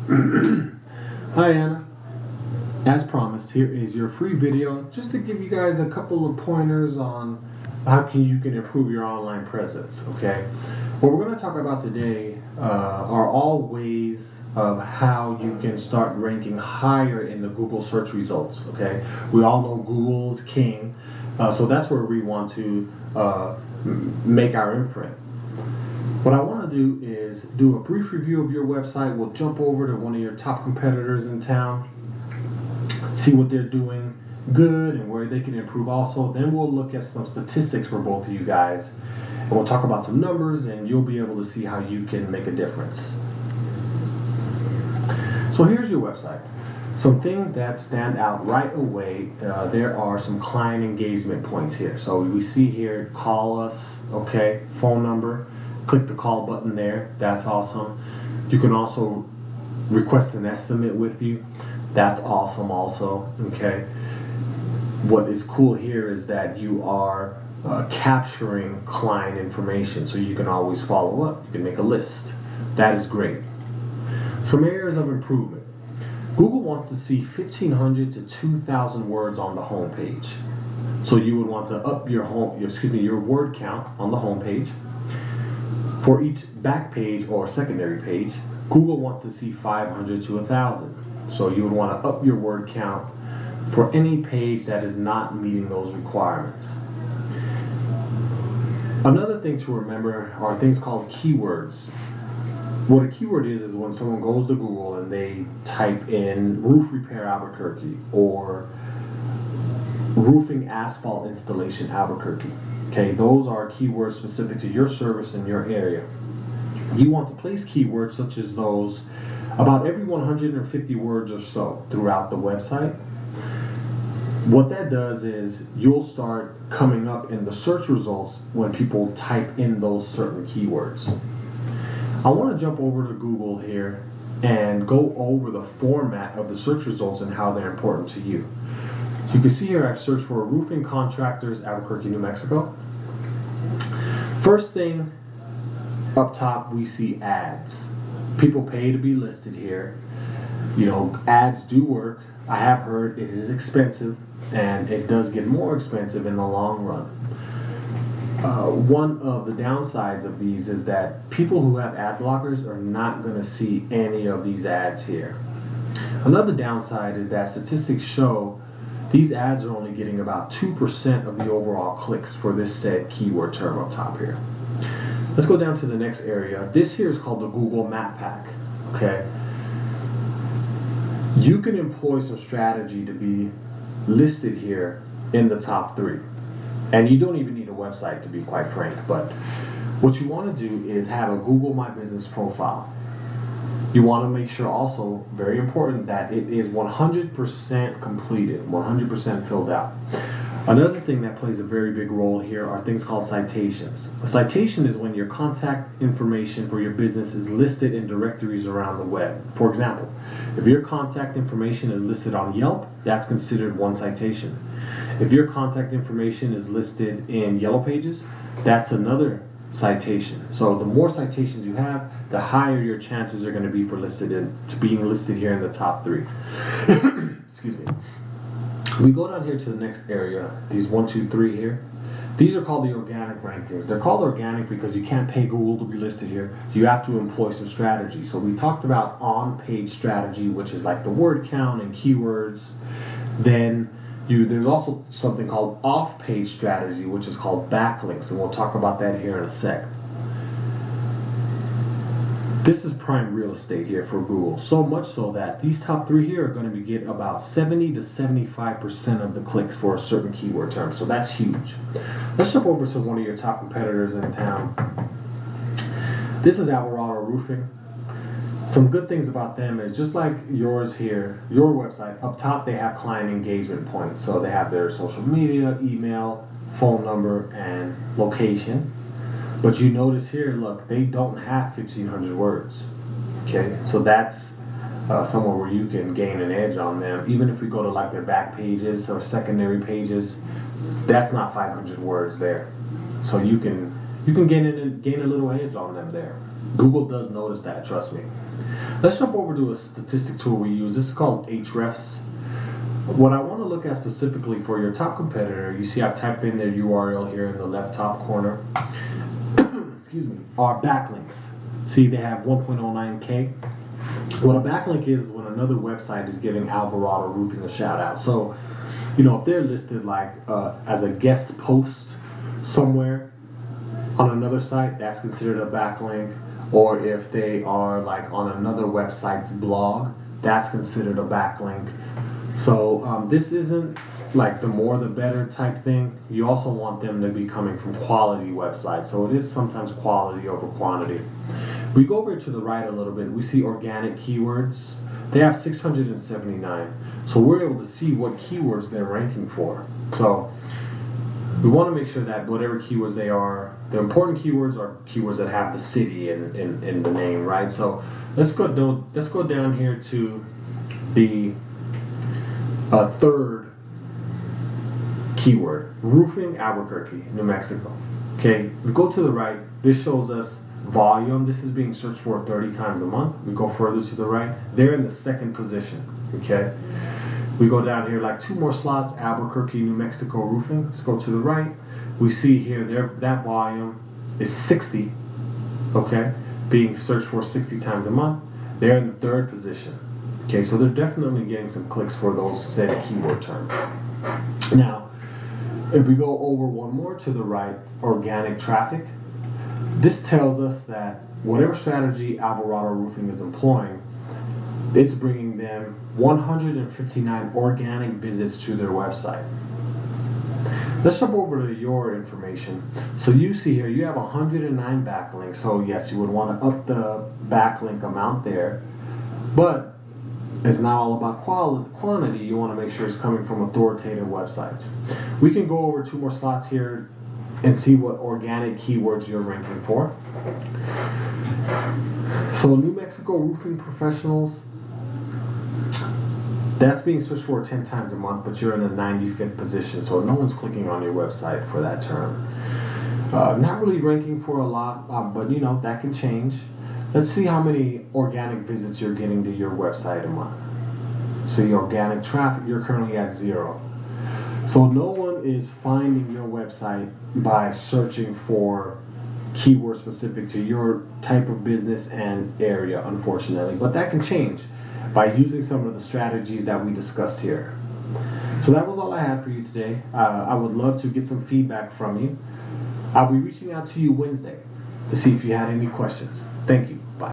Hi Anna, as promised, here is your free video just to give you guys a couple of pointers on how you can improve your online presence, okay? What we're going to talk about today are all ways of how you can start ranking higher in the Google search results, okay? We all know Google's king, so that's where we want to make our imprint. What I want to do is do a brief review of your website. We'll jump over to one of your top competitors in town, see what they're doing good and where they can improve also. Then we'll look at some statistics for both of you guys, and we'll talk about some numbers, and you'll be able to see how you can make a difference. So here's your website. Some things that stand out right away, there are some client engagement points here. So we see here, call us, okay, phone number. Click the call button there. That's awesome. You can also request an estimate with you. That's awesome also, okay. What is cool here is that you are capturing client information, so you can always follow up. You can make a list. That is great. Some areas of improvement. Google wants to see 1,500 to 2,000 words on the home page. So you would want to up your word count on the home page. For each back page or secondary page, Google wants to see 500 to 1,000. So you would want to up your word count for any page that is not meeting those requirements. Another thing to remember are things called keywords. What a keyword is when someone goes to Google and they type in roof repair Albuquerque or roofing asphalt installation Albuquerque. Okay, those are keywords specific to your service in your area. You want to place keywords such as those about every 150 words or so throughout the website. What that does is you'll start coming up in the search results when people type in those certain keywords. I want to jump over to Google here and go over the format of the search results and how they're important to you. You can see here I've searched for roofing contractors, Albuquerque, New Mexico. First thing up top, we see ads. People pay to be listed here. You know, ads do work. I have heard it is expensive, and it does get more expensive in the long run. One of the downsides of these is that people who have ad blockers are not going to see any of these ads here. Another downside is that statistics show these ads are only getting about 2% of the overall clicks for this said keyword term up top here. Let's go down to the next area. This here is called the Google Map Pack. Okay. You can employ some strategy to be listed here in the top 3. And you don't even need a website, to be quite frank, but what you want to do is have a Google My Business profile. You want to make sure also, very important, that it is 100% completed, 100% filled out. Another thing that plays a very big role here are things called citations. A citation is when your contact information for your business is listed in directories around the web. For example, if your contact information is listed on Yelp, that's considered one citation. If your contact information is listed in Yellow Pages, that's another citation. So the more citations you have, the higher your chances are going to be for being listed here in the top 3. Excuse me. We go down here to the next area, these 1, 2, 3 here. These are called the organic rankings. They're called organic because you can't pay Google to be listed here. You have to employ some strategy. So we talked about on-page strategy, which is like the word count and keywords. Then there's also something called off-page strategy, which is called backlinks, and we'll talk about that here in a sec. This is prime real estate here for Google, so much so that these top 3 here are going to get about 70 to 75% of the clicks for a certain keyword term, so that's huge. Let's jump over to one of your top competitors in town. This is Alvarado Roofing. Some good things about them is just like yours here, your website, up top they have client engagement points. So they have their social media, email, phone number, and location. But you notice here, look, they don't have 1,500 words. Okay, so that's somewhere where you can gain an edge on them. Even if we go to like their back pages or secondary pages, that's not 500 words there. So you can gain a little edge on them there. Google does notice that, trust me. Let's jump over to a statistic tool we use. This is called Ahrefs. What I want to look at specifically for your top competitor, you see I've typed in their URL here in the left top corner. Excuse me, are backlinks. See, they have 1.09K. What a backlink is when another website is giving Alvarado Roofing a shout out. So, you know, if they're listed like as a guest post somewhere on another site, that's considered a backlink. Or if they are like on another website's blog, that's considered a backlink. So this isn't like the more the better type thing. You also want them to be coming from quality websites. So it is sometimes quality over quantity. We go over to the right a little bit. We see organic keywords. They have 679. So we're able to see what keywords they're ranking for. So we want to make sure that whatever keywords they are, the important keywords are keywords that have the city in the name, right? So let's go down here to the third keyword, roofing, Albuquerque, New Mexico. Okay, we go to the right. This shows us volume. This is being searched for 30 times a month. We go further to the right. They're in the second position. Okay, we go down here like 2 more slots, Albuquerque, New Mexico roofing. Let's go to the right. We see here that volume is 60. Okay, being searched for 60 times a month. They're in the third position. Okay, so they're definitely getting some clicks for those said keyword terms. Now, if we go over one more to the right, organic traffic, this tells us that whatever strategy Alvarado Roofing is employing, it's bringing them 159 organic visits to their website. Let's jump over to your information. So you see here, you have 109 backlinks. So yes, you would want to up the backlink amount there, but it's not all about quantity. You want to make sure it's coming from authoritative websites. We can go over 2 more slots here and see what organic keywords you're ranking for. So New Mexico roofing professionals, that's being searched for 10 times a month, but you're in the 95th position, so no one's clicking on your website for that term. Not really ranking for a lot, but you know, that can change. Let's see how many organic visits you're getting to your website a month. So your organic traffic, you're currently at 0. So no one is finding your website by searching for keywords specific to your type of business and area, unfortunately. But that can change by using some of the strategies that we discussed here. So that was all I had for you today. I would love to get some feedback from you. I'll be reaching out to you Wednesday to see if you had any questions. Thank you. Bye.